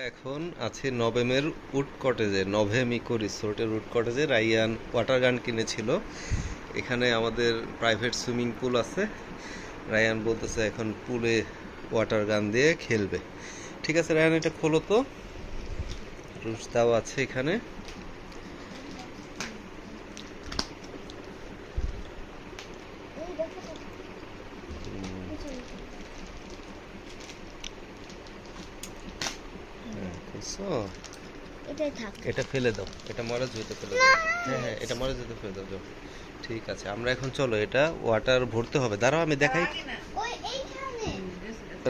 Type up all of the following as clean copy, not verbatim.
এখন আছি নভেমের would কটেজে, নভেম eco রিসোর্টের উড কটেজে। রাইয়ান ওয়াটার গান কিনেছিল। এখানে আমাদের প্রাইভেট সুইমিং পুল আছে। রায়ান বলতেছে এখন পুলে ওয়াটার গান দিয়ে খেলবে। ঠিক আছে রায়ান, এটা খোলো তো। রুশদাও আছে এখানে। এটা ফেলে দাও, এটা মরে যেতে ফেলে দাও। হ্যাঁ হ্যাঁ, এটা মরে যেতে ফেলে দাও। ঠিক আছে, আমরা এখন চলো, এটা ওয়াটার ভরতে হবে। দাঁড়াও আমি দেখাই।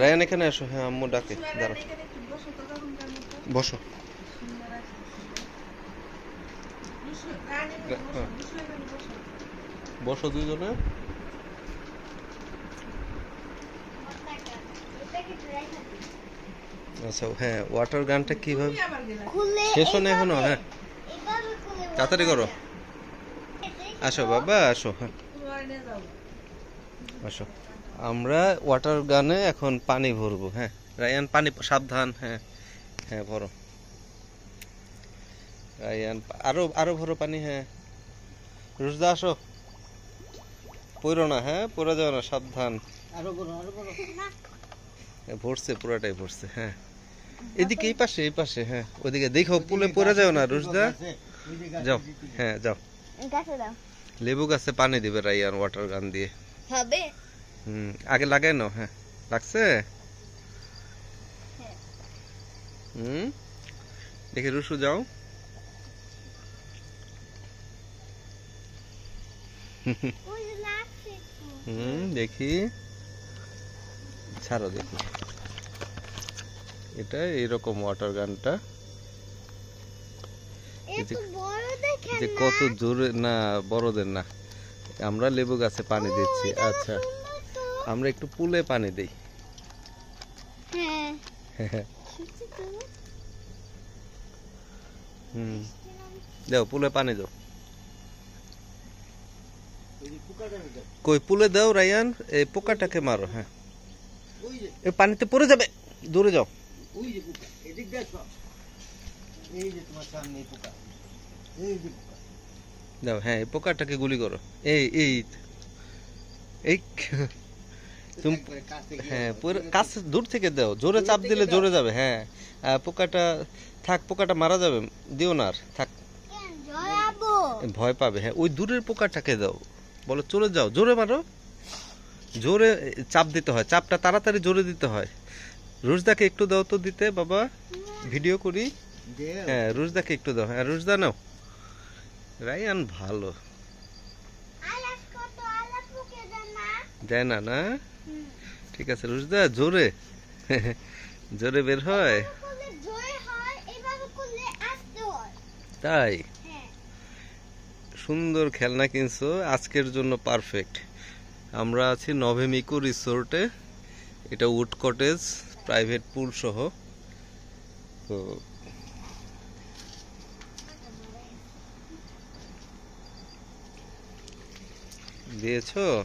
রায়ান এখানে আসো। হ্যাঁ আম্মু ডাকে, দাঁড়াও বসো। বসো দুইজনে। আচ্ছা হ্যাঁ, ওয়াটার গানটা কিভাবে শেষ হয় না এখনো? হ্যাঁ তাড়াতাড়ি করো। আসো বাবা আসো। হ্যাঁ আসো, আমরা ওয়াটার গানে এখন পানি ভরবো। হ্যাঁ রায়ান পানি সাবধান। হ্যাঁ হ্যাঁ ভরো রায়ান, আরো আরো ভরো পানি। হ্যাঁ রুশদা আসো, পড়ো না। হ্যাঁ পড়ে যাও না, সাবধান। ভরছে, পুরাটাই ভরছে। হ্যাঁ এদিকে, এই পাশে, এই পাশে। হ্যাঁ ওইদিকে দেখো, পুলে পড়ে যাও না রুশদা। যাও হ্যাঁ যাও। লেবু গাছে পানি দিবে রায়ান ওয়াটার গান দিয়ে। হবে আগে লাগাই নাও। হ্যাঁ লাগছে। দেখি রুশু যাও। দেখি, ছাড়ো দেখি। এটা এইরকম ওয়াটার গানটা যে কত জোরে না, বড়দের না। আমরা লেবু গাছে পানি দিচ্ছি। আচ্ছা আমরা একটু পুলে পানি দিই। দাও পুলে পানি দাও। কই পুলে দাও রায়ান, এই পোকাটাকে মারো। হ্যাঁ এই পানিতে পড়ে যাবে, দূরে যাও। দাও হ্যাঁ, এই পোকাটাকে গুলি করো। এই এই এই তুমি, হ্যাঁ কাছে দূর থেকে দাও, জোরে চাপ দিলে জোরে যাবে। হ্যাঁ পোকাটা থাক, পোকাটা মারা যাবে, দিও না আর, থাক ভয় পাবে। হ্যাঁ ওই দূরের পোকাটাকে দাও, বলো চলে যাও, জোরে মারো। জোরে চাপ দিতে হয়, চাপটা তাড়াতাড়ি জোরে দিতে হয়। রুশদাকে একটু দাও তো দিতে, বাবা ভিডিও করি। হ্যাঁ রুশদাকে একটু দাও। হ্যাঁ রুশদা নাও। রায়ান ভালো দেয় না না। ঠিক আছে রুশদা, জোরে জোরে বের হয় তাই। সুন্দর খেলনা কিনছো, আজকের জন্য পারফেক্ট। আমরা আছি নভেম ইকো রিসোর্টে। এটা উড কটেজ, প্রাইভেট পুল সহ। তো দিয়েছো।